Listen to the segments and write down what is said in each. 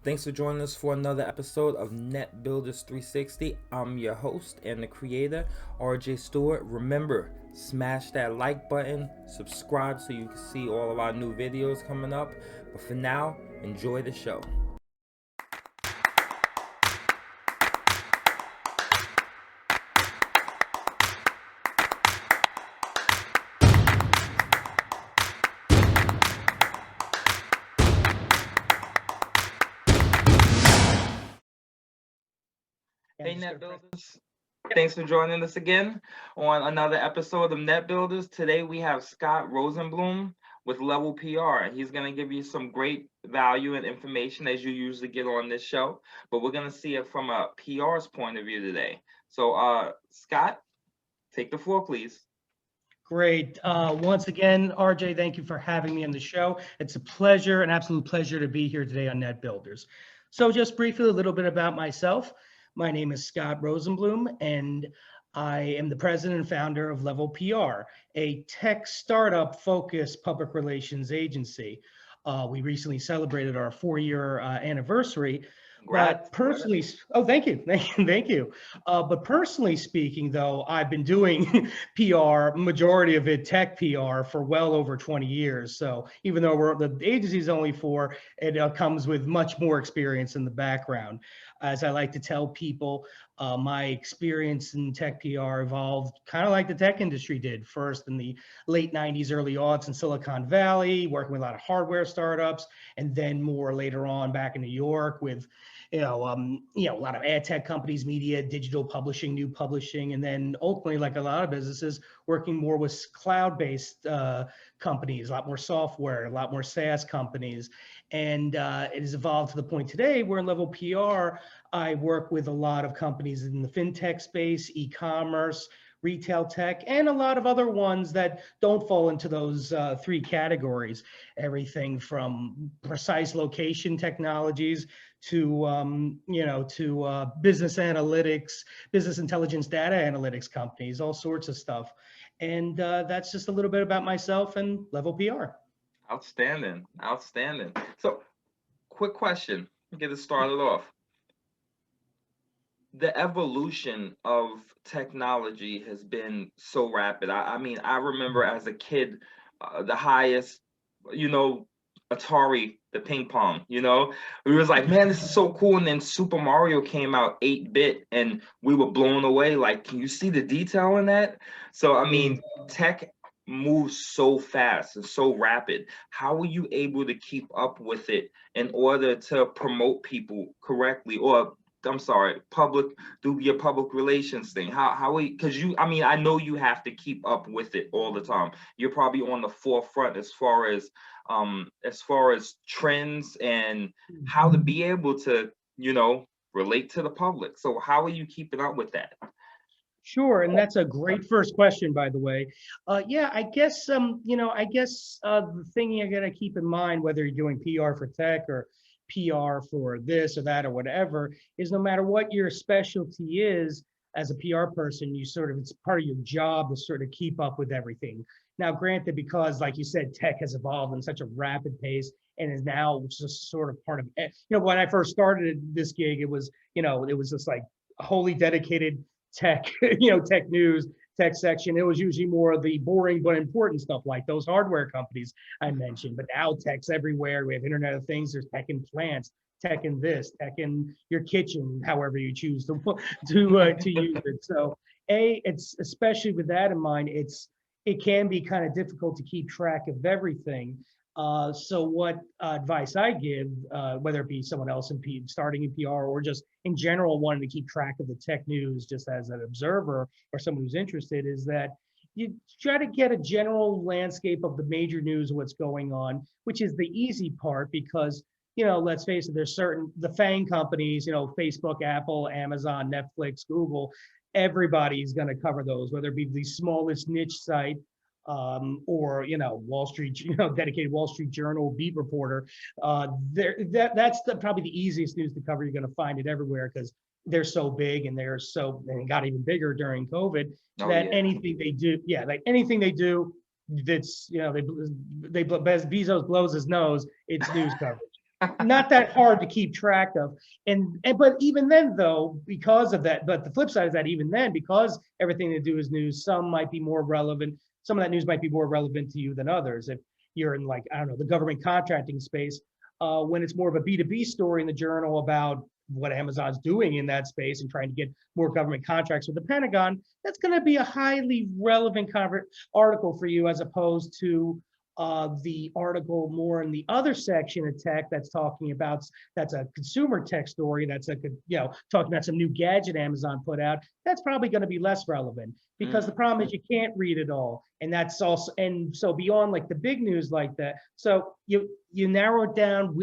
Thanks for joining us for another episode of Net Builders 360. I'm your host and the creator, RJ Stewart. Remember, smash that like button, subscribe so you can see all of our new videos coming up. But for now, enjoy the show. Hey, Net Builders. Thanks for joining us again on another episode of Net Builders. Today we have Scott Rosenblum with Level PR. He's going to give you some great value and information as you usually get on this show, but we're going to see it from a PR's point of view today. So, Scott, take the floor, please. Great. Once again, RJ, thank you for having me on the show. It's a pleasure, an absolute pleasure to be here today on Net Builders. So just briefly, a little bit about myself. My name is Scott Rosenblum, and I am the president and founder of Level PR, a tech startup focused public relations agency. We recently celebrated our 4-year anniversary. But personally, oh, thank you, thank you. But personally speaking, though, I've been doing PR, majority of it tech PR, for well over 20 years. So even though the agency's only 4, it comes with much more experience in the background. As I like to tell people, my experience in tech PR evolved kind of like the tech industry did. First in the late 90s, early aughts in Silicon Valley, working with a lot of hardware startups, and then more later on back in New York with a lot of ad tech companies, media, digital publishing, new publishing, and then ultimately, like a lot of businesses, working more with cloud-based companies, a lot more software, a lot more SaaS companies. And it has evolved to the point today where in Level PR, I work with a lot of companies in the fintech space, e-commerce, retail tech, and a lot of other ones that don't fall into those 3 categories. Everything from precise location technologies to business analytics, business intelligence, data analytics companies, all sorts of stuff. And that's just a little bit about myself and Level PR. Outstanding. So, quick question, get it started off. The evolution of technology has been so rapid. I mean, I remember as a kid, the highest, you know, Atari, the ping pong, we was like, man, this is so cool. And then Super Mario came out 8-bit and we were blown away. Like, can you see the detail in that? So, I mean, tech moves so fast and so rapid. How are you able to keep up with it in order to promote people correctly, or I'm sorry, do your public relations thing? How because I know you have to keep up with it all the time. You're probably on the forefront as far as trends and how to be able to, relate to the public. So how are you keeping up with that? Sure, and that's a great first question, by the way. Yeah, I guess the thing you got to keep in mind, whether you're doing PR for tech or PR for this or that or whatever, is no matter what your specialty is as a PR person, it's part of your job to sort of keep up with everything. Now, granted, because like you said, tech has evolved in such a rapid pace and is now just sort of part of it. When I first started this gig, it was just like wholly dedicated tech, tech news, tech section. It was usually more of the boring but important stuff like those hardware companies I mentioned. But now tech's everywhere. We have Internet of Things. There's tech in plants, tech in this, tech in your kitchen, however you choose to use it. So, it's especially with that in mind, it can be kind of difficult to keep track of everything. So what advice I give, whether it be someone else starting in PR or just in general wanting to keep track of the tech news just as an observer or someone who's interested, is that you try to get a general landscape of the major news of what's going on, which is the easy part because, let's face it, there's the FANG companies, Facebook, Apple, Amazon, Netflix, Google, everybody's going to cover those, whether it be the smallest niche site or Wall Street, dedicated Wall Street Journal beat reporter. That's probably the easiest news to cover. You're going to find it everywhere because they're so big and and got even bigger during COVID. Anything they do, that's Bezos blows his nose, it's news coverage. not that hard to keep track of. And but even then though, because of that, but the flip side is that even then, because everything they do is news, some might be more relevant. Some of that news might be more relevant to you than others. If you're in, like, I don't know, the government contracting space, when it's more of a B2B story in the journal about what Amazon's doing in that space and trying to get more government contracts with the Pentagon, that's going to be a highly relevant article for you, as opposed to the article more in the other section of tech that's talking about, that's a consumer tech story, that's a, talking about some new gadget Amazon put out. That's probably going to be less relevant, because the problem is you can't read it all. And that's also, and so beyond like the big news like that, so you narrow it down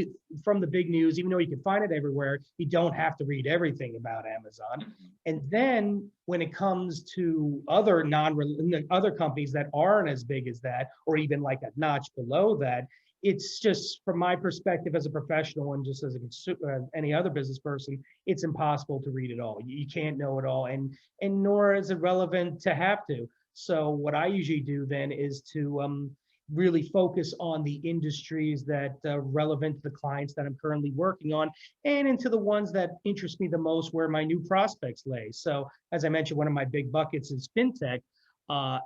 from the big news, even though you can find it everywhere, you don't have to read everything about Amazon. And then when it comes to other other companies that aren't as big as that, or even like a notch below that, it's just, from my perspective as a professional and just as any other business person, it's impossible to read it all. You can't know it all, and nor is it relevant to have to. So what I usually do then is to really focus on the industries that are relevant to the clients that I'm currently working on, and into the ones that interest me the most, where my new prospects lay. So as I mentioned, one of my big buckets is fintech.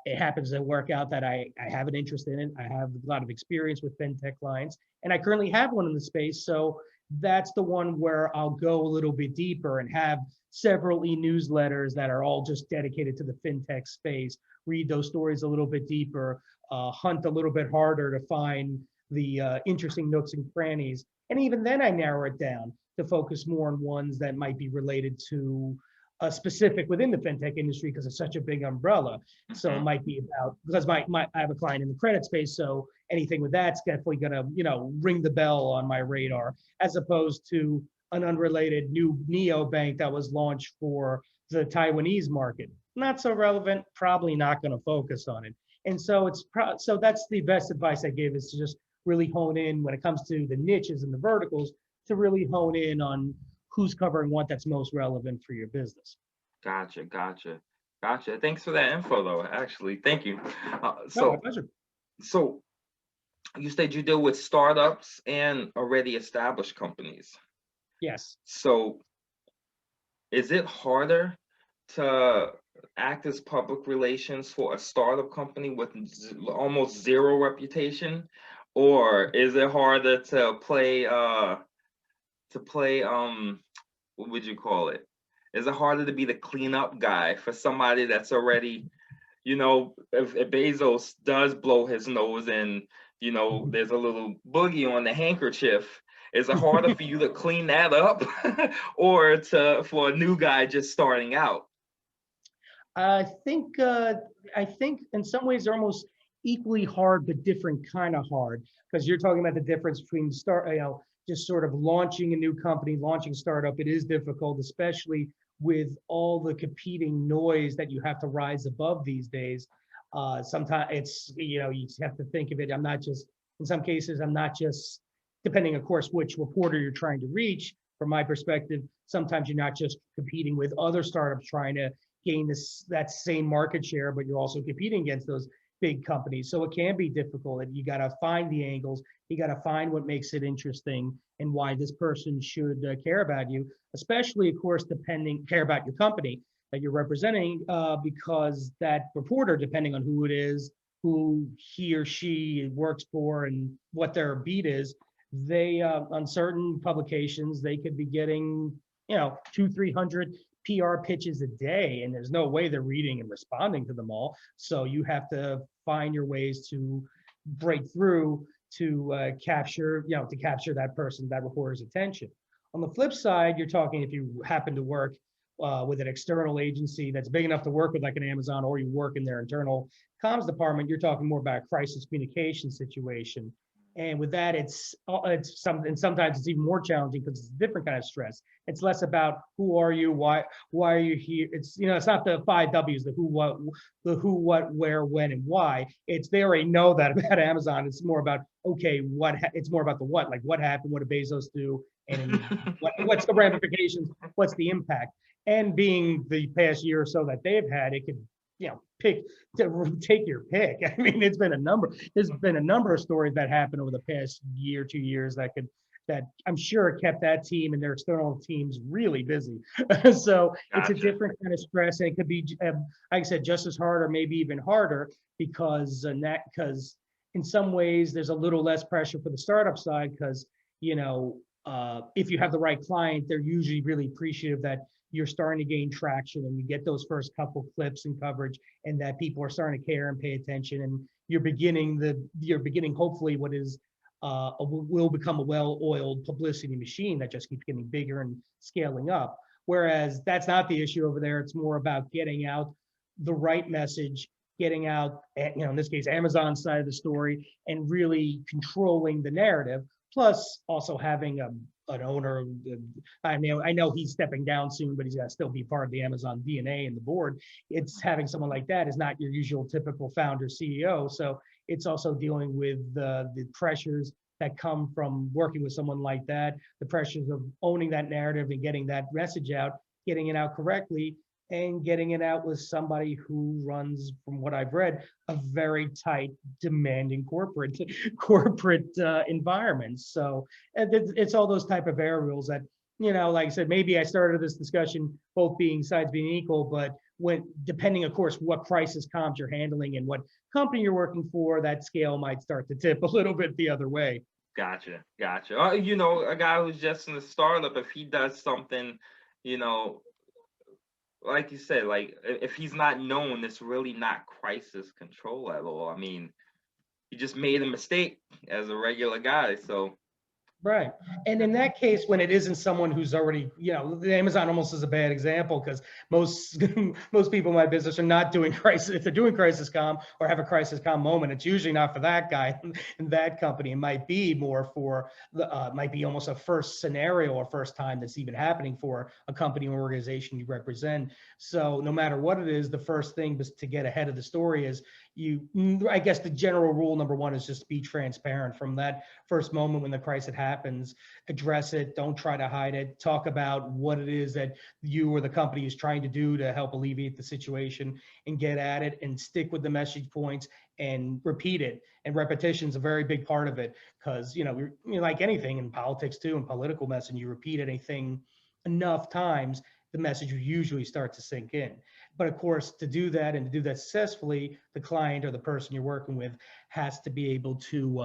It happens to work out that I have an interest in it. I have a lot of experience with fintech clients, and I currently have one in the space. So that's the one where I'll go a little bit deeper and have several e-newsletters that are all just dedicated to the fintech space. Read those stories a little bit deeper, hunt a little bit harder to find the interesting nooks and crannies. And even then I narrow it down to focus more on ones that might be related to specific within the fintech industry, because it's such a big umbrella. So it might be about, because I have a client in the credit space, so anything with that's definitely gonna, ring the bell on my radar, as opposed to an unrelated new neobank that was launched for the Taiwanese market. Not so relevant, probably not gonna focus on it. And so so that's the best advice I give, is to just really hone in when it comes to the niches and the verticals, to really hone in on who's covering what that's most relevant for your business. Gotcha, gotcha, gotcha. Thanks for that info, though. Actually, thank you. No, my pleasure. So you said you deal with startups and already established companies. Yes. So is it harder to act as public relations for a startup company with almost zero reputation, or is it harder to play what would you call it? Is it harder to be the cleanup guy for somebody that's already, if Bezos does blow his nose and, there's a little boogie on the handkerchief, is it harder for you to clean that up or for a new guy just starting out? I think in some ways they're almost equally hard, but different kind of hard, because you're talking about the difference between just sort of launching a new company, launching startup. It is difficult, especially with all the competing noise that you have to rise above these days. Sometimes it's, you have to think of it. In some cases, I'm not just, depending, of course, which reporter you're trying to reach. From my perspective, sometimes you're not just competing with other startups trying to gain that same market share, but you're also competing against those big companies. So it can be difficult, and you got to find the angles. You got to find what makes it interesting and why this person should care about you, especially, of course, care about your company that you're representing, because that reporter, depending on who it is, who he or she works for, and what their beat is, they on certain publications they could be getting 200-300 PR pitches a day, and there's no way they're reading and responding to them all. So you have to find your ways to break through to capture that reporter's attention. On the flip side, you're talking, if you happen to work with an external agency that's big enough to work with, like an Amazon, or you work in their internal comms department, you're talking more about a crisis communication situation. And with that, sometimes it's even more challenging, because it's a different kind of stress. It's less about who are you, why are you here. It's it's not the 5 W's, the who, what, where, when, and why. They already know that about Amazon. It's more about, okay, it's more about the what, like what happened, what did Bezos do, and what's the ramifications, what's the impact. And being the past year or so that they've had, it could take your pick. I mean, there's been a number of stories that happened over the past year, 2 years, that could that I'm sure kept that team and their external teams really busy. So it's a Gotcha. different kind of stress, and it could be, like I said, just as hard or maybe even harder because in some ways there's a little less pressure for the startup side because if you have the right client, they're usually really appreciative that you're starting to gain traction and you get those first couple clips and coverage, and that people are starting to care and pay attention, and you're beginning hopefully what is will become a well-oiled publicity machine that just keeps getting bigger and scaling up. Whereas that's not the issue over there. It's more about getting out the right message, getting out, in this case, Amazon's side of the story, and really controlling the narrative. Plus, also having an owner. I know he's stepping down soon, but he's got to still be part of the Amazon DNA and the board. It's having someone like that is not your usual typical founder CEO. So it's also dealing with the pressures that come from working with someone like that, the pressures of owning that narrative and getting that message out, getting it out correctly, and getting it out with somebody who runs, from what I've read, a very tight, demanding corporate environment. So it's all those type of variables that, like I said, maybe I started this discussion both being sides being equal, but when depending, of course, what crisis comms you're handling and what company you're working for, that scale might start to tip a little bit the other way. Gotcha. Gotcha. A guy who's just in the startup, if he does something, you know, like you said, like if he's not known, it's really not crisis control level. I mean, he just made a mistake as a regular guy. So Right. And in that case, when it isn't someone who's already, the Amazon almost is a bad example because most most people in my business are not doing crisis. If they're doing crisis comm or have a crisis comm moment, it's usually not for that guy in that company. It might be more for might be almost a first scenario or first time that's even happening for a company or organization you represent. So no matter what it is, the first thing to get ahead of the story is I guess the general rule number one is just be transparent from that first moment when the crisis happens. Address it. Don't try to hide it. Talk about what it is that you or the company is trying to do to help alleviate the situation, and get at it and stick with the message points and repeat it. And repetition is a very big part of it because, like anything in politics too, and political messaging, you repeat anything enough times, the message will usually start to sink in. But of course, to do that and to do that successfully, the client or the person you're working with has to be able to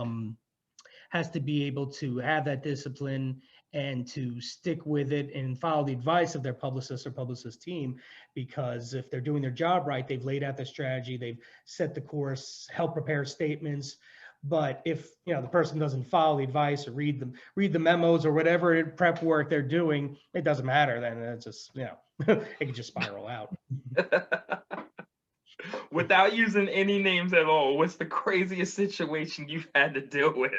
have that discipline and to stick with it and follow the advice of their publicist or publicist team. Because if they're doing their job right, they've laid out the strategy, they've set the course, help prepare statements. But if the person doesn't follow the advice or read the memos or whatever prep work they're doing, it doesn't matter. Then it's just it can just spiral out. without using any names at all, what's the craziest situation you've had to deal with?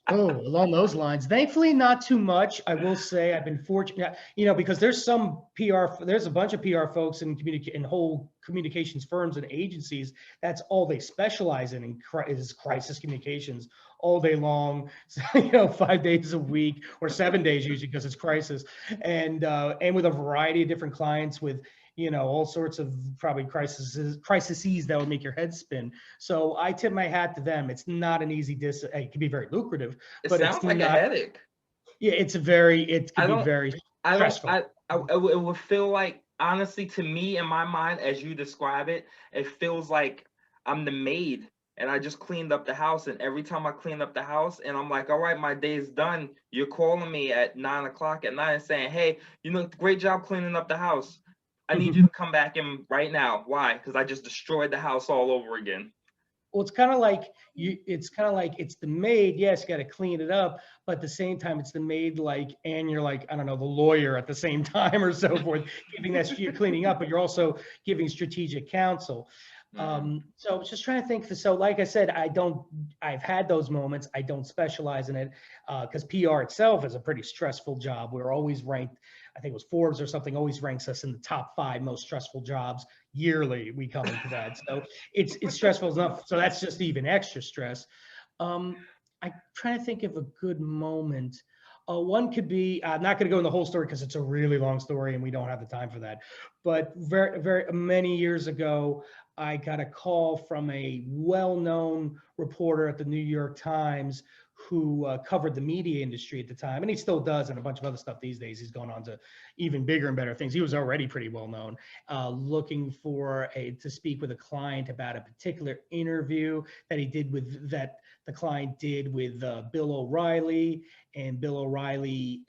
Oh, along those lines. Thankfully, not too much. I will say I've been fortunate, because there's a bunch of PR folks in whole communications firms and agencies. That's all they specialize in is crisis communications all day long, 5 days a week or 7 days usually because it's crisis, and with a variety of different clients with all sorts of probably crises that would make your head spin. So I tip my hat to them. It's not an easy it can be very lucrative, It but it's sounds like a not. headache. Yeah, it I can be don't, very I don't, stressful. it would feel like, honestly, to me, in my mind, as you describe it, it feels like I'm the maid and I just cleaned up the house. And every time I clean up the house and I'm like, all right, my day's done, you're calling me at 9 o'clock at night and saying, hey, great job cleaning up the house. I need you to come back in right now. Why? Because I just destroyed the house all over again. Well, it's kind of like it's the maid. Yes, you got to clean it up, but at the same time, it's the maid, and you're like, I don't know, the lawyer at the same time or so forth, giving that you're cleaning up, but you're also giving strategic counsel. So I was just trying to think. So, like I said, I've had those moments. I don't specialize in it because PR itself is a pretty stressful job. We're always ranked. I think it was Forbes or something always ranks us in the top 5 most stressful jobs yearly. We come into that, so it's stressful enough. So that's just even extra stress. I'm trying to think of a good moment. One could be, I'm not going to go in the whole story because it's a really long story and we don't have the time for that. But very, very many years ago, I got a call from a well-known reporter at the New York Times who covered the media industry at the time, and he still does, and a bunch of other stuff these days. He's gone on to even bigger and better things. He was already pretty well known. Looking for to speak with a client about a particular interview that he did with that the client did with Bill O'Reilly, and Bill O'Reilly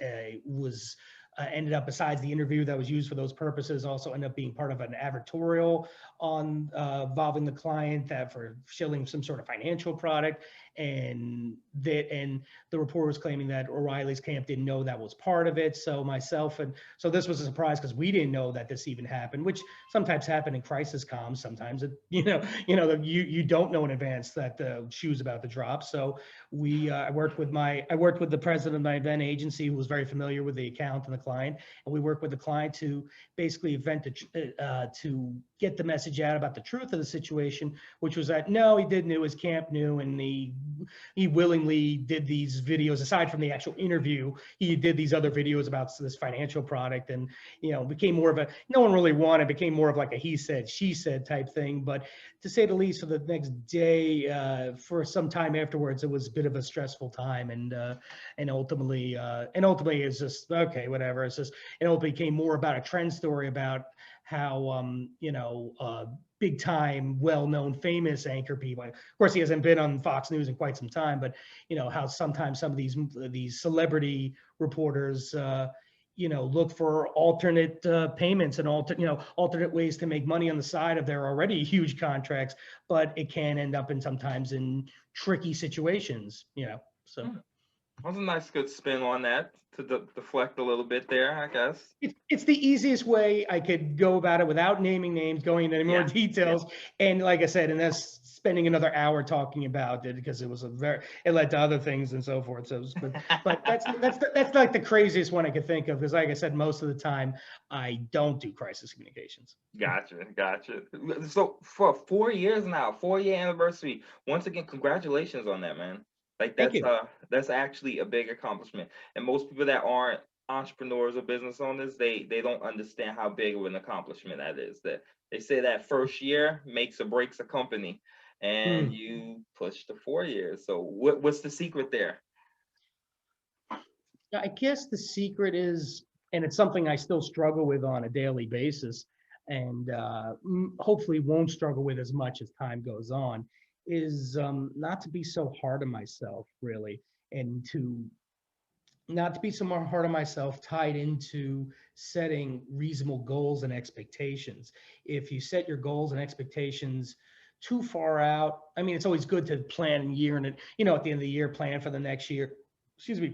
was. Ended up, besides the interview that was used for those purposes, also ended up being part of an advertorial on involving the client that for shilling some sort of financial product, and the report was claiming that O'Reilly's camp didn't know that was part of it. So myself and so this was a surprise because we didn't know that this even happened, which sometimes happen in crisis comms. Sometimes you don't know in advance that the shoe's about to drop. So I worked with the president of my event agency, who was very familiar with the account and the client, and we worked with the client to basically to get the message out about the truth of the situation, which was that no, he did know, his camp knew, and he willingly did these videos. Aside from the actual interview, he did these other videos about this financial product, and became more of a, no one really wanted, became more of like a he said, she said type thing. But to say the least, for the next day, for some time afterwards, it was a bit of a stressful time, and ultimately it's just okay, whatever. It's just, it ultimately became more about a trend story about how big time, well-known, famous anchor people. Of course, he hasn't been on Fox News in quite some time, but how sometimes some of these celebrity reporters look for alternate payments and alternate ways to make money on the side of their already huge contracts, but it can end up sometimes in tricky situations. So. That was a nice, good spin on that to deflect a little bit there, I guess. It's the easiest way I could go about it without naming names, going into any more details. Yeah. And like I said, and that's spending another hour talking about it, because it led to other things and so forth. So, but that's like the craziest one I could think of, because like I said, most of the time I don't do crisis communications. Gotcha. So for 4 years now, 4-year anniversary. Once again, congratulations on that, man. Like that's actually a big accomplishment. And most people that aren't entrepreneurs or business owners, they don't understand how big of an accomplishment that is. That they say that first year makes or breaks a company, and you push to 4 years. So what's the secret there? I guess the secret is, and it's something I still struggle with on a daily basis, and hopefully won't struggle with as much as time goes on, is not to be so hard on myself, really, and to not to be so hard on myself tied into setting reasonable goals and expectations. If you set your goals and expectations too far out, I mean, it's always good to plan a year, and at the end of the year, plan for the next year.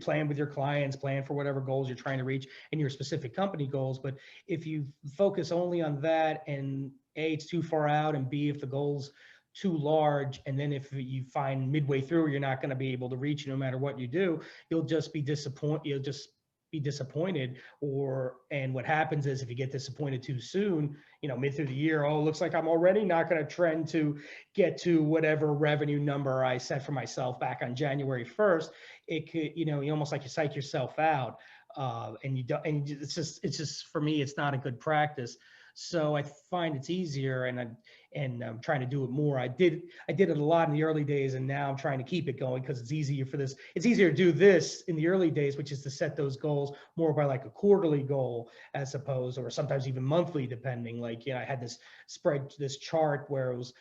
Plan with your clients, plan for whatever goals you're trying to reach and your specific company goals. But if you focus only on that, and A, it's too far out, and B, if the goal's too large, and then if you find midway through you're not going to be able to reach it no matter what you do, you'll just be disappointed. And what happens is, if you get disappointed too soon, mid through the year, oh, looks like I'm already not going to trend to get to whatever revenue number I set for myself back on January 1st. It could, you almost like you psych yourself out, and you don't, and it's just for me, it's not a good practice. So I find it's easier, and I'm trying to do it more. I did it a lot in the early days, and now I'm trying to keep it going, because it's easier to do this in the early days, which is to set those goals more by like a quarterly goal, as opposed, or sometimes even monthly, depending. Like, I had this chart where it was,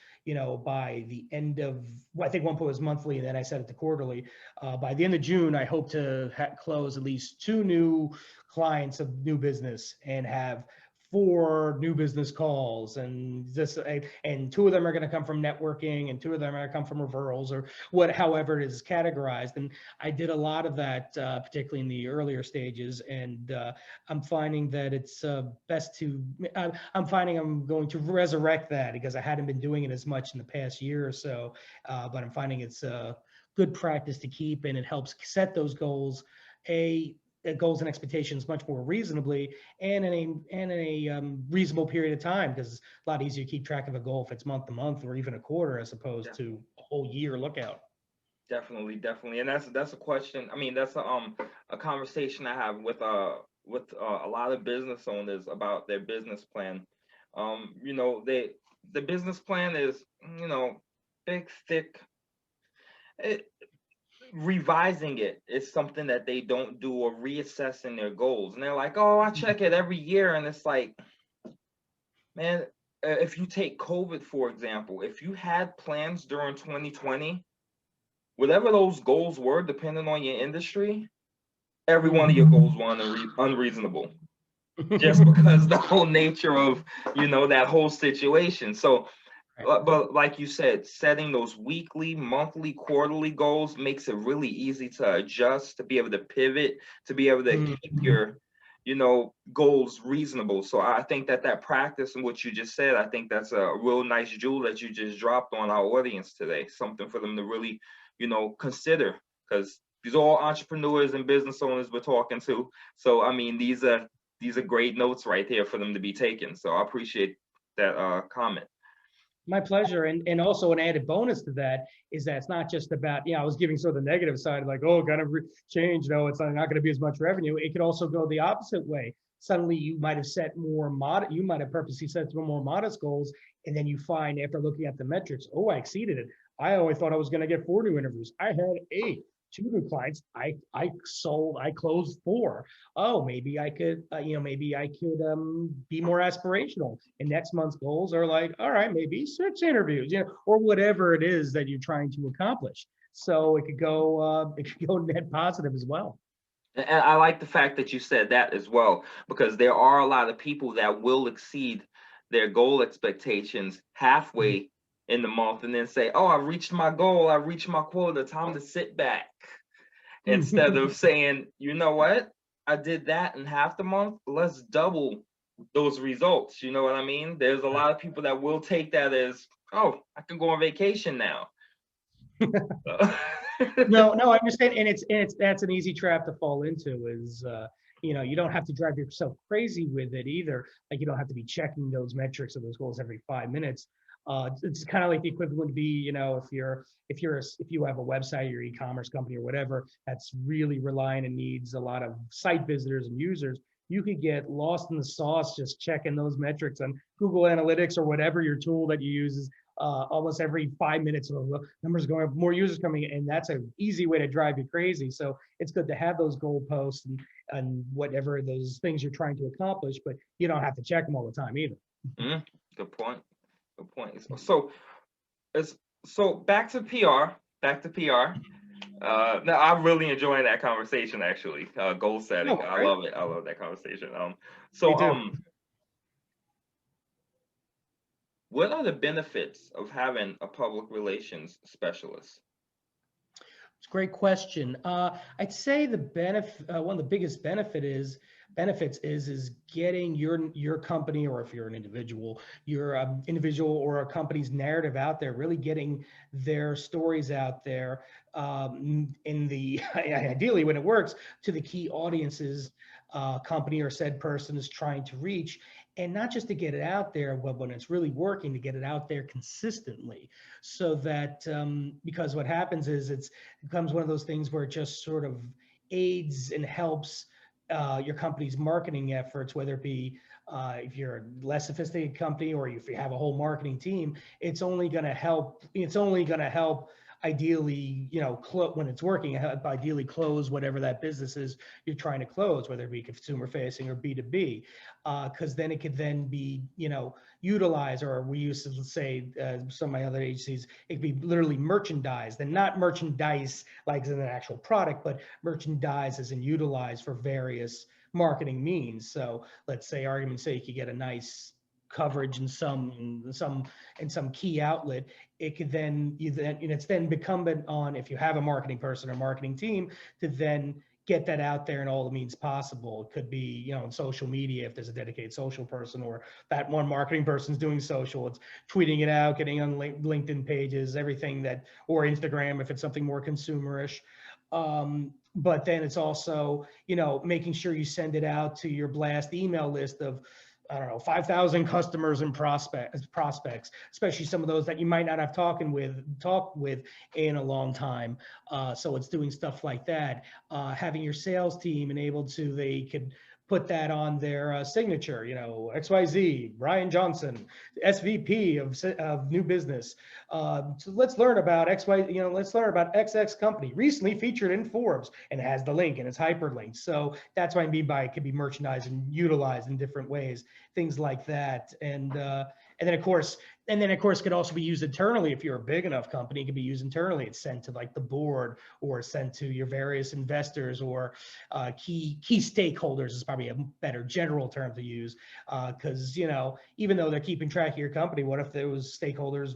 by the end of, well, I think one point was monthly, and then I set it to quarterly. By the end of June, I hope to close at least 2 new clients of new business, and have 4 new business calls, and 2 of them are going to come from networking, and 2 of them are going to come from referrals, or however it is categorized. And I did a lot of that, particularly in the earlier stages, and I'm finding that it's best to, I'm finding I'm going to resurrect that, because I hadn't been doing it as much in the past year or so, but I'm finding it's a good practice to keep, and it helps set those goals, goals and expectations much more reasonably, and in a reasonable period of time, because it's a lot easier to keep track of a goal if it's month to month, or even a quarter, as opposed to a whole year lookout. Definitely, and that's a question. I mean, that's a conversation I have with a lot of business owners about their business plan. The business plan is, big, thick. revising it is something that they don't do, or reassessing their goals. And they're like, oh, I check it every year. And it's like, man, if you take COVID, for example, if you had plans during 2020, whatever those goals were, depending on your industry, every one of your goals were unreasonable, just because the whole nature of, that whole situation. So, but like you said, setting those weekly, monthly, quarterly goals makes it really easy to adjust, to be able to pivot, to be able to keep your, goals reasonable. So I think that practice and what you just said, I think that's a real nice jewel that you just dropped on our audience today. Something for them to really, consider, because these are all entrepreneurs and business owners we're talking to. So I mean, these are great notes right here for them to be taken. So I appreciate that comment. My pleasure. And also an added bonus to that is that it's not just about, I was giving sort of the negative side, like, oh, kind of change, it's not going to be as much revenue. It could also go the opposite way. Suddenly you might have set you might have purposely set some more modest goals. And then you find, after looking at the metrics, oh, I exceeded it. I always thought I was going to get 4 new interviews. I had 8. 2 new clients. I closed 4. Oh, maybe I could, be more aspirational. And next month's goals are like, all right, maybe 6 interviews, or whatever it is that you're trying to accomplish. So it could go net positive as well. And I like the fact that you said that as well, because there are a lot of people that will exceed their goal expectations halfway in the month and then say, oh, I reached my goal, I reached my quota, time to sit back. Instead of saying, you know what, I did that in half the month, let's double those results. You know what I mean? There's a lot of people that will take that as, oh, I can go on vacation now. No, I understand, and that's an easy trap to fall into. Is you don't have to drive yourself crazy with it either. Like, you don't have to be checking those metrics or those goals every 5 minutes. It's kind of like the equivalent to be, if you have a website, your e-commerce company or whatever that's really relying and needs a lot of site visitors and users. You could get lost in the sauce just checking those metrics on Google Analytics or whatever your tool that you use is. Almost every 5 minutes, numbers going up, more users coming in, and that's an easy way to drive you crazy. So it's good to have those goalposts and whatever those things you're trying to accomplish, but you don't have to check them all the time either. Good point. Good point. So back to PR. Now I'm really enjoying that conversation. Actually, goal setting. Oh, I love it. I love that conversation. What are the benefits of having a public relations specialist? It's a great question. I'd say the benefit, one of the biggest benefits is getting your company, or if you're an individual, your individual or a company's narrative out there, really getting their stories out there, in the ideally, when it works, to the key audiences company or said person is trying to reach. And not just to get it out there, but when it's really working, to get it out there consistently, so that because what happens is it becomes one of those things where it just sort of aids and helps your company's marketing efforts, whether it be if you're a less sophisticated company or if you have a whole marketing team. It's only going to help. It's only going to help. Ideally, when it's working, ideally close whatever that business is you're trying to close, whether it be consumer facing or B2B, because then it could then be, utilized, or we used to say, some of my other agencies, it could be literally merchandise, and not merchandise like in an actual product, but merchandise as in utilized for various marketing means. So let's say, argument's sake, you get a nice coverage in some key outlet. It could then it's then incumbent on, if you have a marketing person or marketing team, to then get that out there in all the means possible. It could be, in social media, if there's a dedicated social person, or that one marketing person's doing social, it's tweeting it out, getting on LinkedIn pages, everything that, or Instagram if it's something more consumerish. But then it's also, making sure you send it out to your blast email list of, 5,000 customers and prospects, especially some of those that you might not have talked with in a long time. So it's doing stuff like that. Having your sales team they could put that on their signature, XYZ, Brian Johnson, SVP of new business. So let's learn about let's learn about XX company, recently featured in Forbes, and it has the link and it's hyperlinked. So that's what I mean by it can be merchandised and utilized in different ways, things like that. And then of course, it could also be used internally. If you're a big enough company, it can be used internally. It's sent to like the board or sent to your various investors or key stakeholders is probably a better general term to use. Because even though they're keeping track of your company, what if there was stakeholders,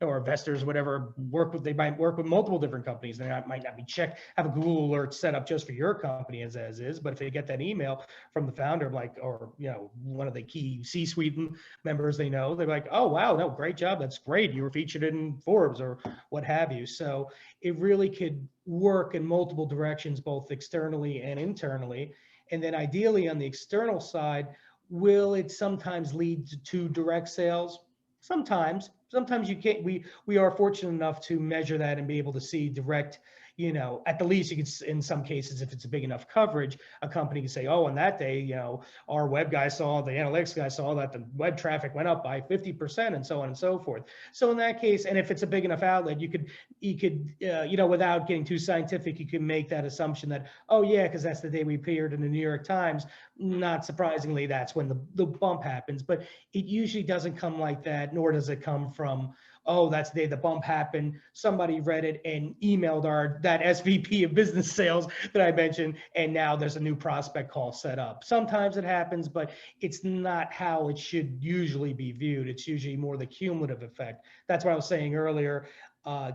or investors, whatever, they might work with multiple different companies. They might not be have a Google alert set up just for your company as is. But if they get that email from the founder, or one of the key C-suite members they know, they're like, oh wow, no, great job, that's great, you were featured in Forbes or what have you. So it really could work in multiple directions, both externally and internally. And then ideally on the external side, will it sometimes lead to direct sales? Sometimes you can't. We are fortunate enough to measure that and be able to see direct. At the least, you can, in some cases, if it's a big enough coverage, a company can say, oh, on that day, our web guy saw, the analytics guy saw that the web traffic went up by 50% and so on and so forth. So in that case, and if it's a big enough outlet, you could, without getting too scientific, you can make that assumption that, oh yeah, because that's the day we appeared in the New York Times. Not surprisingly, that's when the bump happens. But it usually doesn't come like that, nor does it come from, oh, that's the day the bump happened. Somebody read it and emailed that SVP of business sales that I mentioned, and now there's a new prospect call set up. Sometimes it happens, but it's not how it should usually be viewed. It's usually more the cumulative effect. That's what I was saying earlier.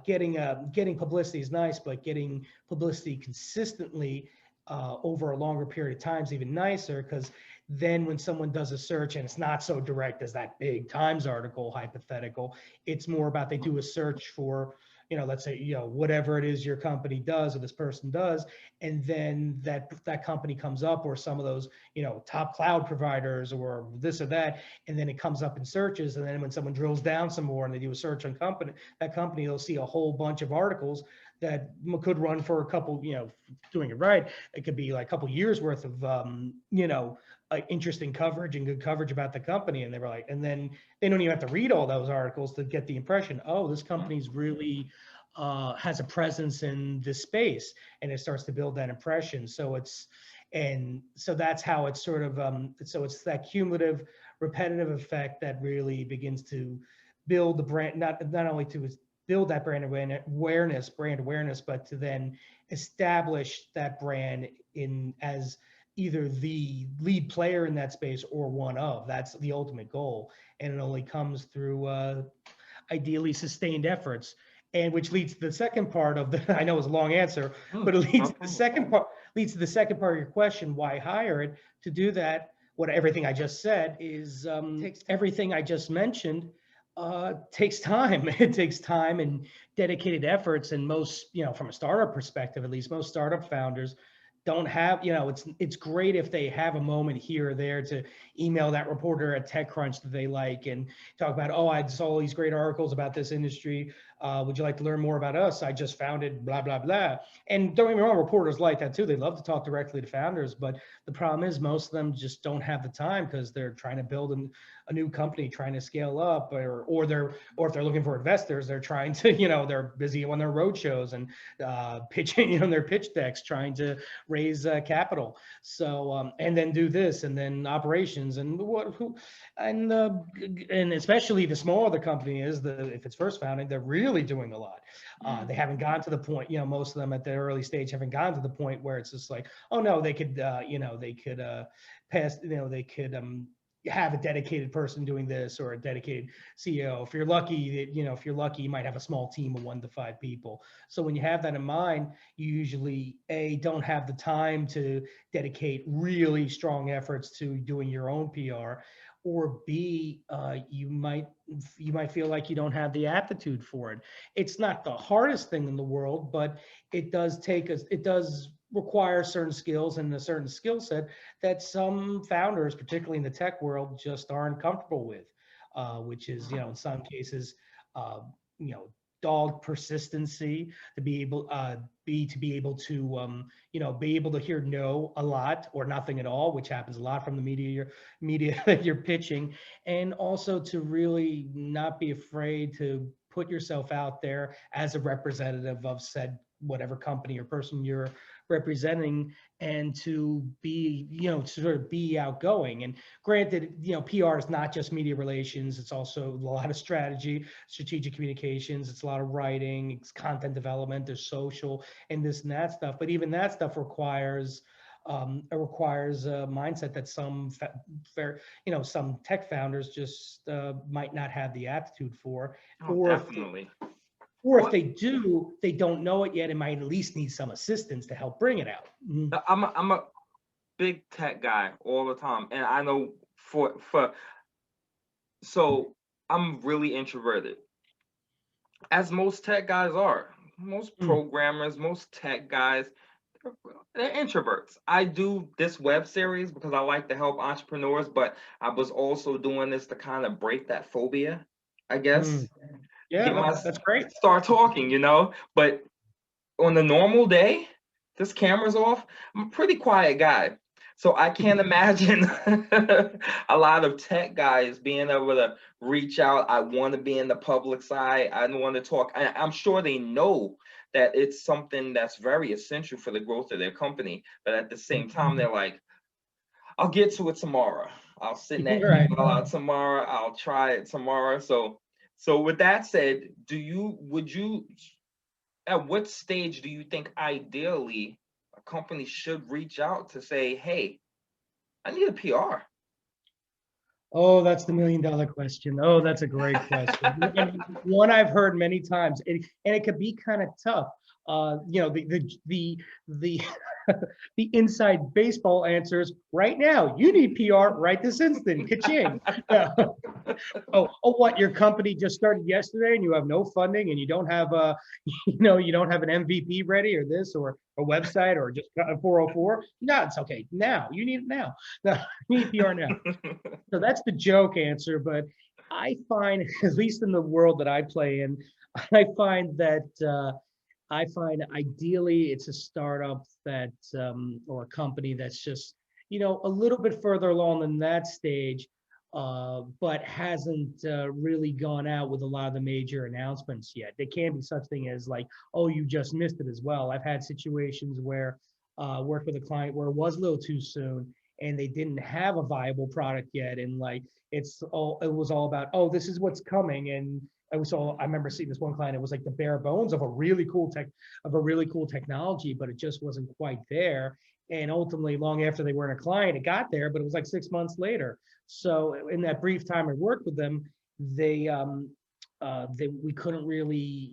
Getting publicity is nice, but getting publicity consistently over a longer period of time is even nicer, because then when someone does a search and it's not so direct as that big Times article hypothetical, it's more about they do a search for, let's say, whatever it is your company does or this person does, and then that company comes up, or some of those, top cloud providers or this or that, and then it comes up in searches. And then when someone drills down some more and they do a search on that company, they'll see a whole bunch of articles that could run for a couple, doing it right, it could be like a couple years worth of, interesting coverage and good coverage about the company. And they were like, and then they don't even have to read all those articles to get the impression, oh, this company's really has a presence in this space, and it starts to build that impression. So that's how it's sort of, so it's that cumulative repetitive effect that really begins to build the brand, not only to build that brand awareness, but to then establish that brand as either the lead player in that space or one of. That's the ultimate goal. And it only comes through ideally sustained efforts. And which leads to the second part of I know it's a long answer, but it leads to the second part of your question, why hire it? To do that, everything I just said is everything I just mentioned takes time. It takes time and dedicated efforts. And most, from a startup perspective, at least most startup founders don't have, it's great if they have a moment here or there to email that reporter at TechCrunch that they like and talk about, oh, I saw all these great articles about this industry. Would you like to learn more about us? I just founded blah, blah, blah. And don't get me wrong, reporters like that too. They love to talk directly to founders, but the problem is most of them just don't have the time because they're trying to build a new company, trying to scale up, or if they're looking for investors, they're trying to, they're busy on their road shows and pitching, their pitch decks, trying to raise capital. So, and then do this, and then operations, and and especially the smaller the company is, if it's first founded, they're really doing a lot. They haven't gotten to the point, most of them at the early stage haven't gotten to the point where it's just like, oh no, they could pass, they could have a dedicated person doing this, or a dedicated CEO. If you're lucky, you might have a small team of 1 to 5 people. So when you have that in mind, you usually don't have the time to dedicate really strong efforts to doing your own PR, or B, you might feel like you don't have the aptitude for it. It's not the hardest thing in the world, but it does require certain skills and a certain skill set that some founders, particularly in the tech world, just aren't comfortable with, which is, in some cases, dog persistency, to be able be able to hear no a lot or nothing at all, which happens a lot from the media that you're pitching, and also to really not be afraid to put yourself out there as a representative of said whatever company or person you're representing, and to be, to sort of be outgoing. And granted, PR is not just media relations, it's also a lot of strategy, strategic communications, it's a lot of writing, it's content development, there's social and this and that stuff. But even that stuff requires a mindset that some tech founders just might not have the aptitude for, Oh, or definitely. if they do, they don't know it yet and might at least need some assistance to help bring it out. I'm a big tech guy all the time, and I know so I'm really introverted, as most tech guys are. Most programmers, most tech guys, they're introverts. I do this web series because I like to help entrepreneurs, but I was also doing this to kind of break that phobia, I guess. Yeah, that's great. Start talking, But on a normal day, this camera's off. I'm a pretty quiet guy. So I can't imagine a lot of tech guys being able to reach out. I want to be in the public's eye. I want to talk. I'm sure they know that it's something that's very essential for the growth of their company. But at the same time, they're like, I'll get to it tomorrow. I'll send that email out tomorrow. I'll try it tomorrow. So with that said, at what stage do you think ideally a company should reach out to say, hey, I need a PR? Oh, that's the $1,000,000 question. Oh, that's a great question. And one I've heard many times, and it could be kind of tough. The the inside baseball answers right now. You need PR right this instant. Ka-ching. What? Your company just started yesterday, and you have no funding, and you don't have you don't have an MVP ready, or this, or a website, or just a 404. No, it's okay. Now you need it now. No, you need PR now. So that's the joke answer, but I find, at least in the world that I play in, I find ideally it's a startup that or a company that's just a little bit further along in that stage, but hasn't really gone out with a lot of the major announcements yet. There can be such thing as like, oh, you just missed it as well. I've had situations where worked with a client where it was a little too soon and they didn't have a viable product yet, and like it was all about, oh, this is what's coming. And I remember seeing this one client, it was like the bare bones of a really cool technology, but it just wasn't quite there. And ultimately, long after they weren't a client, it got there, but it was like 6 months later. So in that brief time I worked with them, we couldn't really,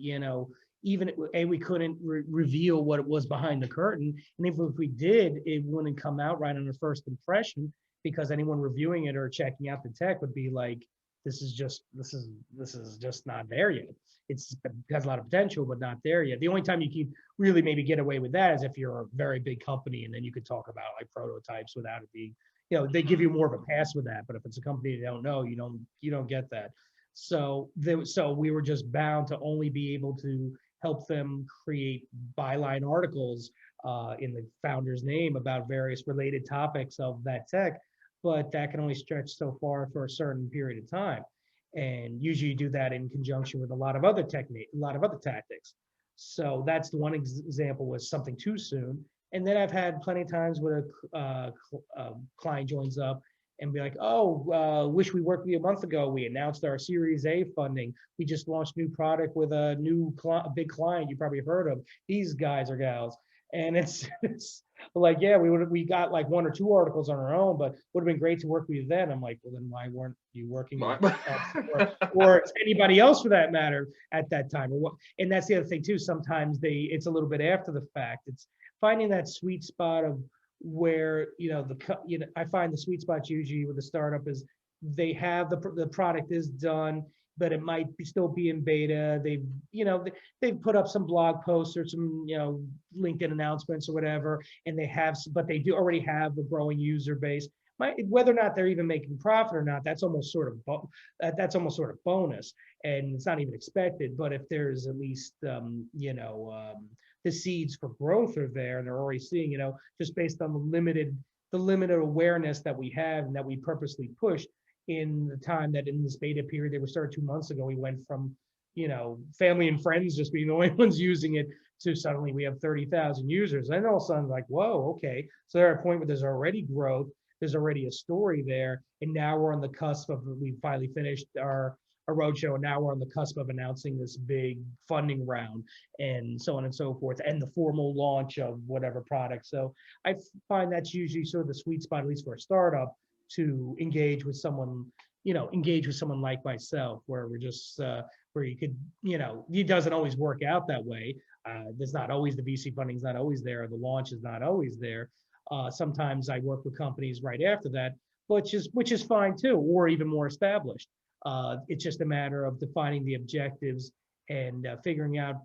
we couldn't reveal what it was behind the curtain. And if we did, it wouldn't come out right on the first impression, because anyone reviewing it or checking out the tech would be like, this is just not there yet. It has a lot of potential, but not there yet. The only time you can really maybe get away with that is if you're a very big company, and then you could talk about like prototypes without it being, they give you more of a pass with that. But if it's a company you don't know, you don't get that. So we were just bound to only be able to help them create byline articles in the founder's name about various related topics of that tech, but that can only stretch so far for a certain period of time. And usually you do that in conjunction with a lot of other tactics. So that's the one example, was something too soon. And then I've had plenty of times where a client joins up and be like, oh, wish we worked with you a month ago. We announced our Series A funding. We just launched new product with a big client you probably heard of. These guys or gals. And it's like, yeah, we got like 1 or 2 articles on our own, but would have been great to work with you then. I'm like, well, then why weren't you working with us or anybody else for that matter at that time? And that's the other thing too. Sometimes it's a little bit after the fact. It's finding that sweet spot of where I find the sweet spot usually with the startup is they have the product is done. but it might be still be in beta. They've put up some blog posts or some, LinkedIn announcements or whatever, and but they do already have a growing user base. Whether or not they're even making profit or not, that's almost sort of bonus, and it's not even expected. But if there's at least the seeds for growth are there, and they're already seeing, just based on the limited awareness that we have and that we purposely pushed in the time that in this beta period they were started 2 months ago, we went from family and friends just being the only ones using it to suddenly we have 30,000 users. And all of a sudden, like, whoa, okay. So they're at a point where there's already growth, there's already a story there, and now we're on the cusp of we finally finished our a roadshow, and now we're on the cusp of announcing this big funding round, and so on and so forth, and the formal launch of whatever product. So I find that's usually sort of the sweet spot, at least for a startup, to engage with someone like myself, where we're just where you could, it doesn't always work out that way. There's not always the VC funding is not always there. The launch is not always there. Sometimes I work with companies right after that, which is fine too, or even more established. It's just a matter of defining the objectives and figuring out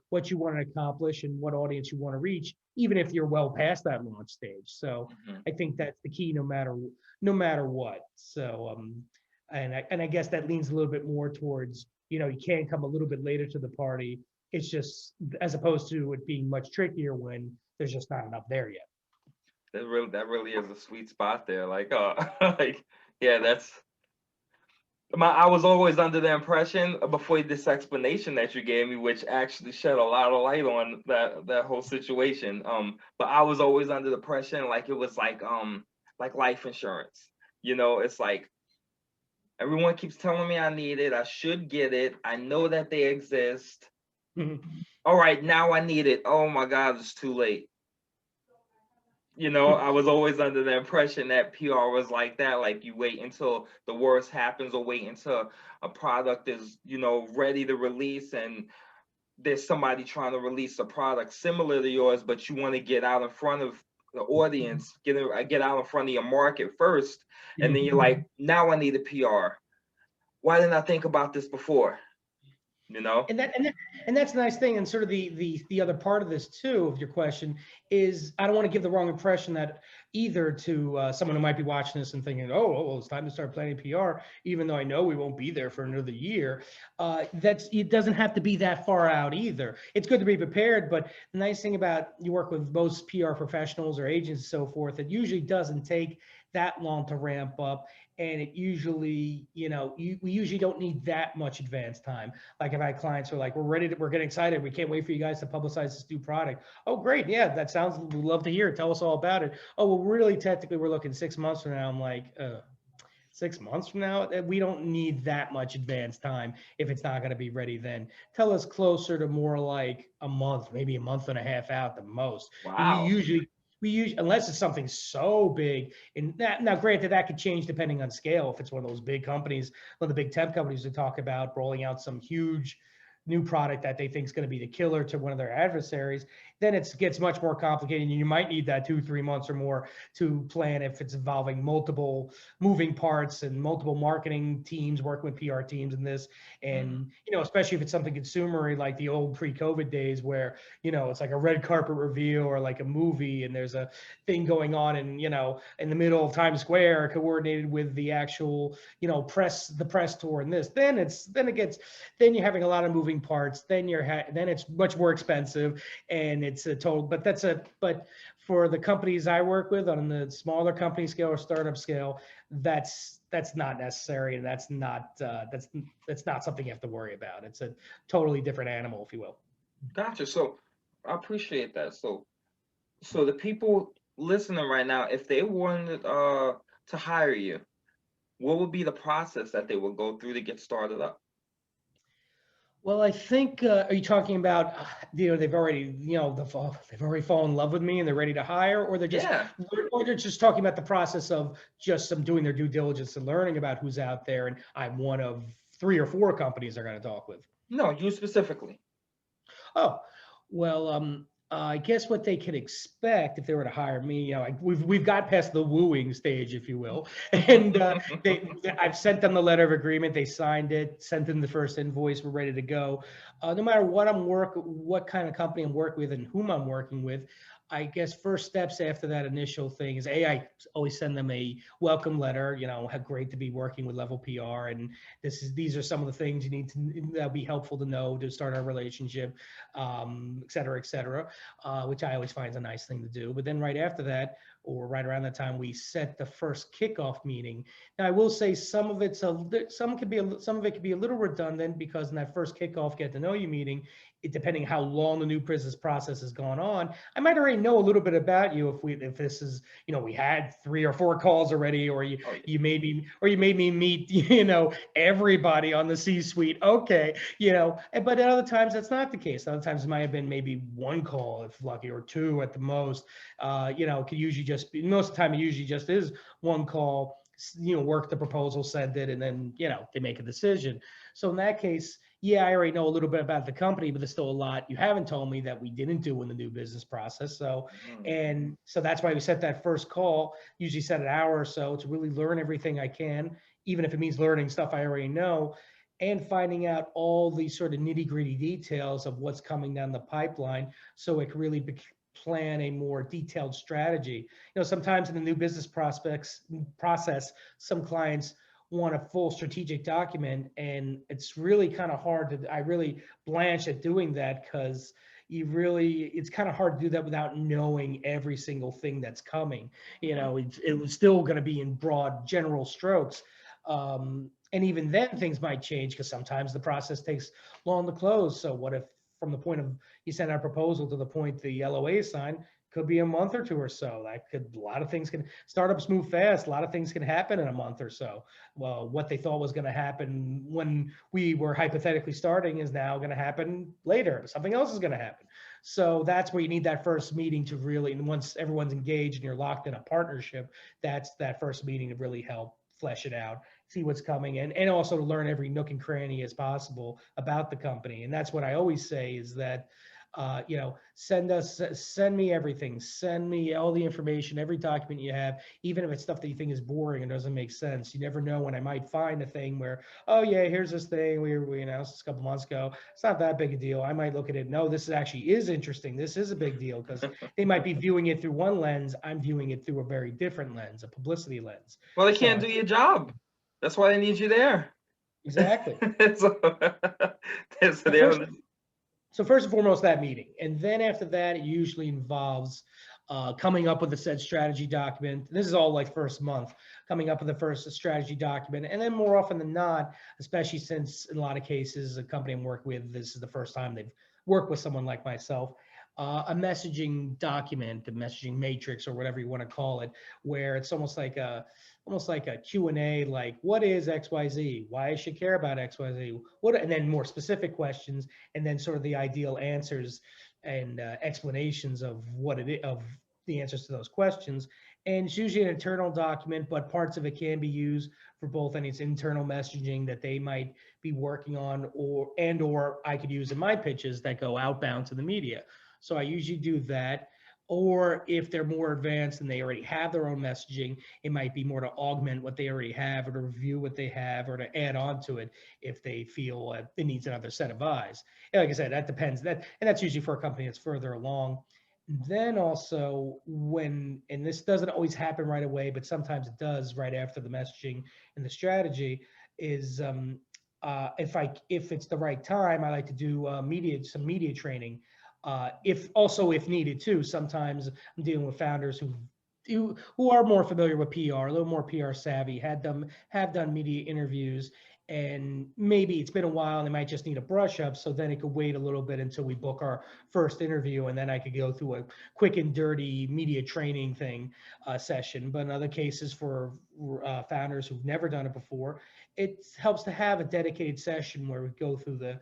what you want to accomplish and what audience you want to reach, even if you're well past that launch stage. So I think that's the key, no matter what. So and I guess that leans a little bit more towards, you can come a little bit later to the party. It's just as opposed to it being much trickier when there's just not enough there yet. That really is a sweet spot there. Like, like, yeah, I was always under the impression before this explanation that you gave me, which actually shed a lot of light on that whole situation. But I was always under the impression like it was like life insurance. It's like everyone keeps telling me I need it, I should get it, I know that they exist. All right, now I need it. Oh my God, it's too late. I was always under the impression that PR was like that, like you wait until the worst happens or wait until a product is, ready to release, and there's somebody trying to release a product similar to yours, but you want to get out in front of the audience, get out in front of your market first, and then you're like, now I need a PR. Why didn't I think about this before? And that's a nice thing. And sort of the other part of this too, of your question, is I don't want to give the wrong impression that either to someone who might be watching this and thinking, oh, well, it's time to start planning PR, even though I know we won't be there for another year. It doesn't have to be that far out either. It's good to be prepared, but the nice thing about you work with most PR professionals or agents and so forth, it usually doesn't take that long to ramp up. And it usually, we usually don't need that much advance time. Like if I had clients who are like, we're getting excited. We can't wait for you guys to publicize this new product. Oh, great. Yeah, that sounds, we'd love to hear it. Tell us all about it. Oh, well, really, technically, we're looking 6 months from now. I'm like, 6 months from now? We don't need that much advance time if it's not going to be ready then. Tell us closer to more like a month, maybe a month and a half out the most. Wow. We usually, unless it's something so big, and that, now granted that could change depending on scale. If it's one of those big companies, one of the big tech companies that talk about rolling out some huge new product that they think is going to be the killer to one of their adversaries, then it gets much more complicated, and you might need that 2-3 months or more to plan if it's involving multiple moving parts and multiple marketing teams working with PR teams in this. And, especially if it's something consumery like the old pre-COVID days where, it's like a red carpet reveal or like a movie and there's a thing going on and, in the middle of Times Square coordinated with the actual, the press tour and this, then you're having a lot of moving parts. Then it's much more expensive and it's a total, but for the companies I work with on the smaller company scale or startup scale, that's not necessary, and that's not something you have to worry about. It's a totally different animal, if you will. Gotcha. So I appreciate that. So the people listening right now, if they wanted to hire you, what would be the process that they would go through to get started up? Well, I think, are you talking about, they've already, they've already fallen in love with me and they're ready to hire, or they're just talking about the process of just some doing their due diligence and learning about who's out there, and I'm one of 3 or 4 companies they're going to talk with? No, you specifically. Oh, well, I guess what they could expect if they were to hire me, we've got past the wooing stage, if you will, and I've sent them the letter of agreement. They signed it, sent them the first invoice. We're ready to go. No matter what kind of company I'm working with, and whom I'm working with, I guess first steps after that initial thing is I always send them a welcome letter. How great to be working with Level PR, and these are some of the things you need to that'll be helpful to know to start our relationship, et cetera, et cetera, which I always find is a nice thing to do. But then right after that, or right around that time, we set the first kickoff meeting. Now, I will say some of it could be a little redundant, because in that first kickoff get to know you meeting, depending how long the new business process has gone on, I might already know a little bit about you if this is, we had 3 or 4 calls already, or Oh, yeah. you made me meet everybody on the C-suite. Okay, but at other times that's not the case. Other times it might have been maybe 1 call if lucky, or 2 at the most. Could usually just be, most of the time it usually just is 1 call, work the proposal, send it, and then they make a decision. So in that case, yeah, I already know a little bit about the company, but there's still a lot you haven't told me that we didn't do in the new business process. So, Mhm. and so that's why we set that first call, usually set an hour or so, to really learn everything I can, even if it means learning stuff I already know, and finding out all the sort of nitty gritty details of what's coming down the pipeline, so it can really plan a more detailed strategy. Sometimes in the new business process, some clients want a full strategic document, and it's really kind of hard to, I really blanch at doing that, because it's kind of hard to do that without knowing every single thing that's coming. It was still going to be in broad general strokes. And even then things might change, because sometimes the process takes long to close. So what if, from the point of you send out a proposal to the point the LOA is signed, could be a month or 2 or so. A lot of things startups move fast. A lot of things can happen in a month or so. Well, what they thought was going to happen when we were hypothetically starting is now going to happen later. Something else is going to happen. So that's where you need that first meeting to really, and once everyone's engaged and you're locked in a partnership, that's that first meeting to really help flesh it out, see what's coming, and also to learn every nook and cranny as possible about the company. And that's what I always say is that, send me everything, send me all the information, every document you have, even if it's stuff that you think is boring and doesn't make sense. You never know when I might find a thing where, oh yeah, here's this thing we announced this a couple months ago. It's not that big a deal. I might look at it, no, this actually is interesting. This is a big deal, because they might be viewing it through one lens. I'm viewing it through a very different lens, a publicity lens. Well, they So can't do your job. That's why they need you there. exactly. so, so So they first, don't- So first and foremost, that meeting. And then after that, it usually involves coming up with a said strategy document. This is all like first month, coming up with the first strategy document. And then more often than not, especially since in a lot of cases, a company I'm working with, this is the first time they've worked with someone like myself, a messaging document, a messaging matrix, or whatever you want to call it, where it's almost like a Q&A, like what is XYZ? Why I should care about XYZ? And then more specific questions, and then sort of the ideal answers and explanations of of the answers to those questions. And it's usually an internal document, but parts of it can be used for both any internal messaging that they might be working on, or I could use in my pitches that go outbound to the media. So I usually do that. Or if they're more advanced and they already have their own messaging, it might be more to augment what they already have, or to review what they have, or to add on to it if they feel it needs another set of eyes. And like I said, that depends. And that's usually for a company that's further along. Then also and this doesn't always happen right away, but sometimes it does right after the messaging and the strategy, is if it's the right time, I like to do some media training. If needed too. Sometimes I'm dealing with founders who are more familiar with PR, a little more PR savvy, have done media interviews, and maybe it's been a while and they might just need a brush up. So then it could wait a little bit until we book our first interview, and then I could go through a quick and dirty media training session. But in other cases, for founders who've never done it before, it helps to have a dedicated session where we go through the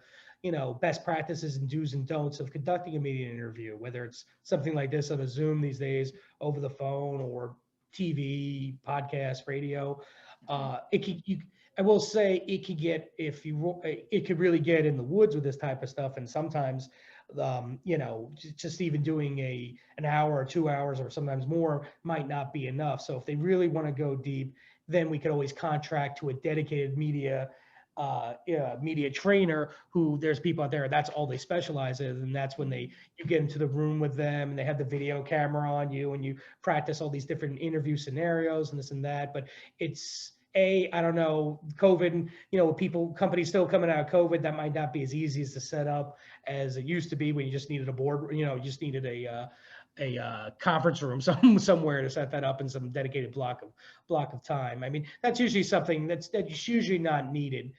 best practices and do's and don'ts of conducting a media interview, whether it's something like this on a Zoom these days, over the phone, or TV, podcast, radio. I will say it could really get in the woods with this type of stuff. And sometimes You know, just even doing an hour or 2 hours or sometimes more might not be enough. So if they really want to go deep, then we could always contract to a dedicated media trainer who there's people out there that's all they specialize in, and that's when you get into the room with them and they have the video camera on you and you practice all these different interview scenarios and this and that. But it's I don't know, COVID, you know, companies still coming out of COVID, that might not be as easy as to set up as it used to be when you just needed a board, you know, you just needed a conference room somewhere to set that up in some dedicated block of time. I mean, that's usually something that's usually not needed,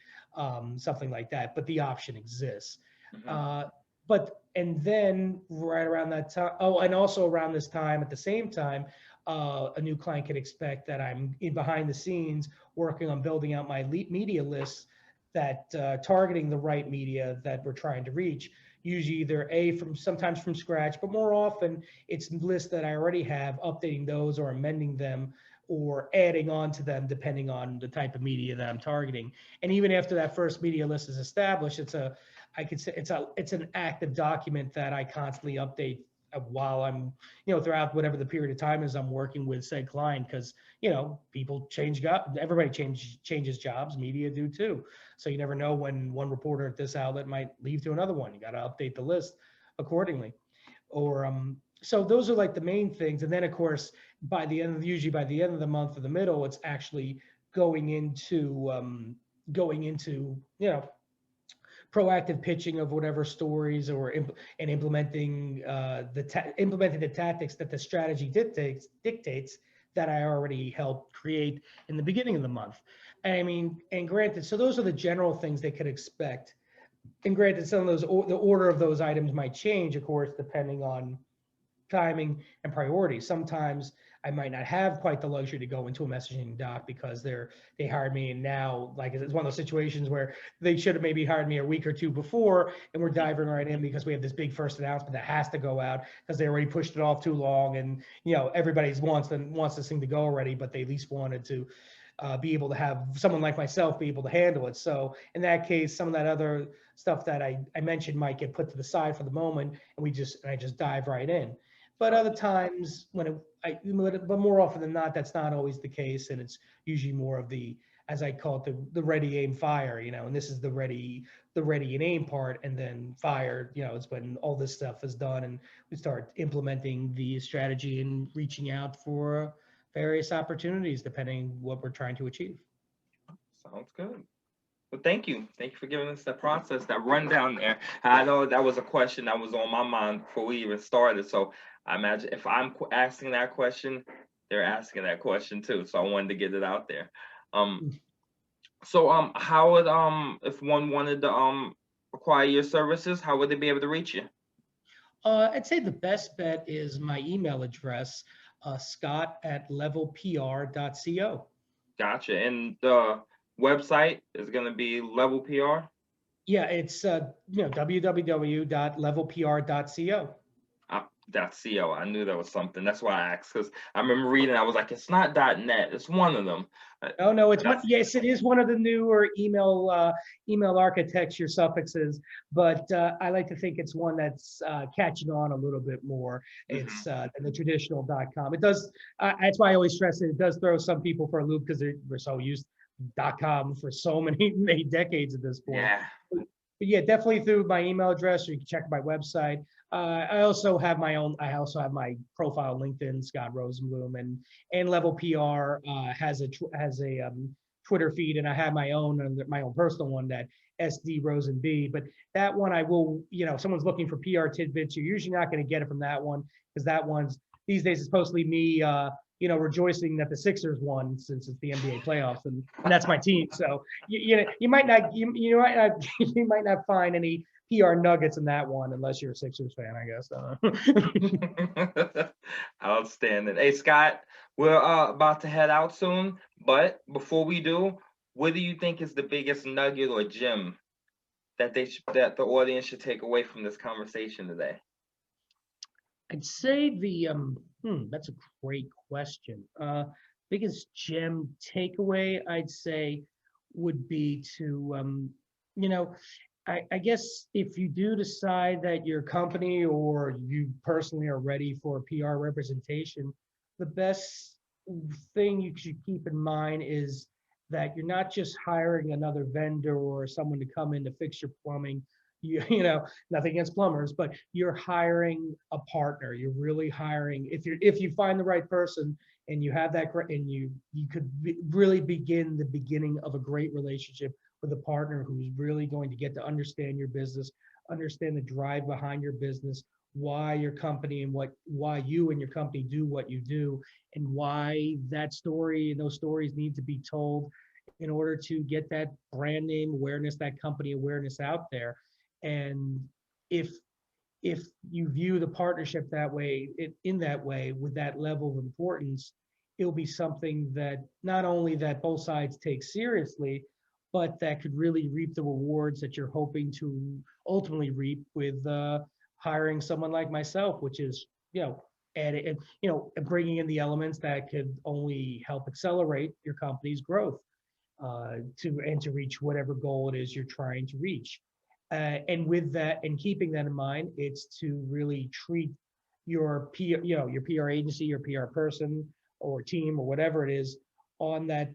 something like that, but the option exists. Mm-hmm. And then right around that time, and also around this time, at the same time, a new client could expect that I'm in behind the scenes working on building out my media lists that targeting the right media that we're trying to reach. Usually either sometimes from scratch, but more often it's lists that I already have, updating those or amending them or adding on to them depending on the type of media that I'm targeting. And even after that first media list is established, I could say it's an active document that I constantly update while I'm, you know, throughout whatever the period of time is I'm working with said client, because, you know, people change, everybody changes jobs, media do too. So you never know when one reporter at this outlet might leave to another one. You got to update the list accordingly. Or so those are like the main things. And then of course, usually by the end of the month or the middle, it's actually going into you know, proactive pitching of whatever stories or implementing implementing the tactics that the strategy dictates that I already helped create in the beginning of the month. I mean, and granted, so those are the general things they could expect. And granted, some of those, the order of those items might change, of course, depending on timing and priorities. Sometimes I might not have quite the luxury to go into a messaging doc because they hired me, and now, like, it's one of those situations where they should have maybe hired me a week or two before, and we're diving right in because we have this big first announcement that has to go out because they already pushed it off too long, and, you know, everybody wants this thing to go already, but they at least wanted to be able to have someone like myself be able to handle it. So in that case, some of that other stuff that I mentioned might get put to the side for the moment, and I just dive right in. But other times but more often than not, that's not always the case, and it's usually more of as I call it, the ready, aim, fire. You know, and this is the ready and aim part, and then fire. You know, it's when all this stuff is done, and we start implementing the strategy and reaching out for various opportunities depending what we're trying to achieve. Sounds good. Well, thank you. Thank you for giving us that process, that rundown there. I know that was a question that was on my mind before we even started. So I imagine if I'm asking that question, they're asking that question too. So I wanted to get it out there. So how would if one wanted to acquire your services, how would they be able to reach you? I'd say the best bet is my email address, scott@levelpr.co. Gotcha. And the website is going to be Level PR. Yeah, it's www.levelpr.co. .co. I knew that was something. That's why I asked, because I remember reading. I was like, it's not .net. It's one of them. Oh no, yes, it is one of the newer email architecture suffixes, but I like to think it's one that's catching on a little bit more. It's than the traditional .com. It does. That's why I always stress it. It does throw some people for a loop because we're so used to .com for so many decades at this point. Yeah. But yeah, definitely through my email address, or you can check my website. I also have my profile on LinkedIn, Scott Rosenblum, and Level PR has a Twitter feed, and I have my own personal one, that SD RosenB. But that one I will, you know, if someone's looking for PR tidbits, you're usually not going to get it from that one, because that one's these days is supposedly me, you know, rejoicing that the Sixers won since it's the NBA playoffs, and that's my team. So you might not you might not find any PR nuggets in that one unless you're a Sixers fan, I guess. Outstanding. Hey, Scott, we're about to head out soon, but before we do, what do you think is the biggest nugget or gem that that the audience should take away from this conversation today? I'd say that's a great question. Biggest gem takeaway, I'd say, would be to you know, I guess if you do decide that your company or you personally are ready for PR representation, the best thing you should keep in mind is that you're not just hiring another vendor or someone to come in to fix your plumbing. You know, nothing against plumbers, but you're hiring a partner. You're really hiring, if you find the right person and you have that and you could really begin the beginning of a great relationship with a partner who's really going to get to understand your business, understand the drive behind your business, why your company and why you and your company do what you do, and why that story and those stories need to be told in order to get that brand name awareness, that company awareness out there. And if if you view the partnership that way, in that way, with that level of importance, it'll be something that not only that both sides take seriously, but that could really reap the rewards that you're hoping to ultimately reap with hiring someone like myself, which is, adding, bringing in the elements that could only help accelerate your company's growth to reach whatever goal it is you're trying to reach. And with that, and keeping that in mind, it's to really treat your your PR agency, your PR person or team or whatever it is on that,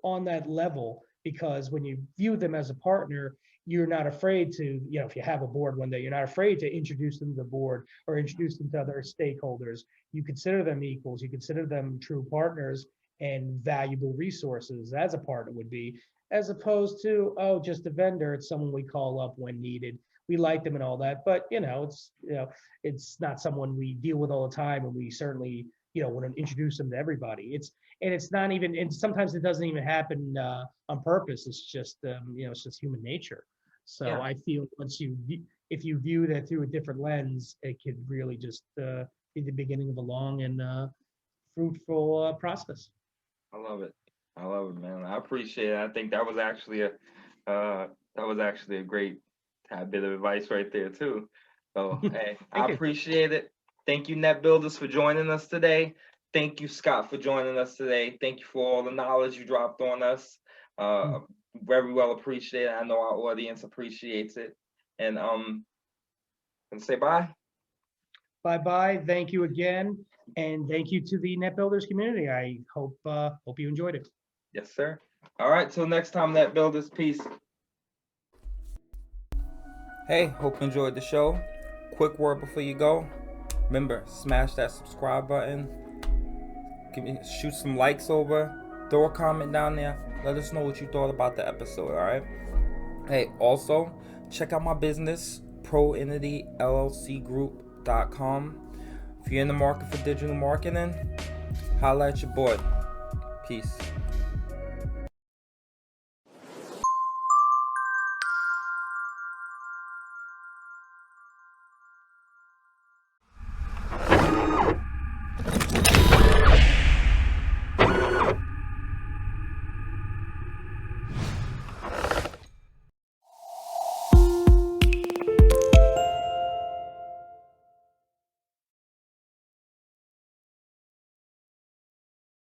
on that level, because when you view them as a partner, you're not afraid to, if you have a board one day, you're not afraid to introduce them to the board or introduce them to other stakeholders. You consider them equals, you consider them true partners and valuable resources as a partner would be, as opposed to, oh, just a vendor. It's someone we call up when needed. We like them and all that, but it's not someone we deal with all the time, and we certainly want to introduce them to everybody. It's not even, and sometimes it doesn't even happen on purpose. It's just it's just human nature. So Yeah, I feel if you view that through a different lens, it could really just be the beginning of a long and fruitful process. I love it. I love it, man. I appreciate it. I think that was actually a great tad bit of advice right there too. So hey, I Thank you. appreciate it. Thank you, Net Builders, for joining us today. Thank you, Scott, for joining us today. Thank you for all the knowledge you dropped on us. Uh, Very well appreciated. I know our audience appreciates it. And say bye. Bye-bye. Thank you again. And thank you to the Net Builders community. I hope you enjoyed it. Yes, sir. All right. Till next time, Net Builders. Peace. Hey, hope you enjoyed the show. Quick word before you go. Remember, smash that subscribe button. Shoot some likes over. Throw a comment down there. Let us know what you thought about the episode, all right? Hey, also, check out my business, ProEntityLLCGroup.com. If you're in the market for digital marketing, holla at your boy. Peace.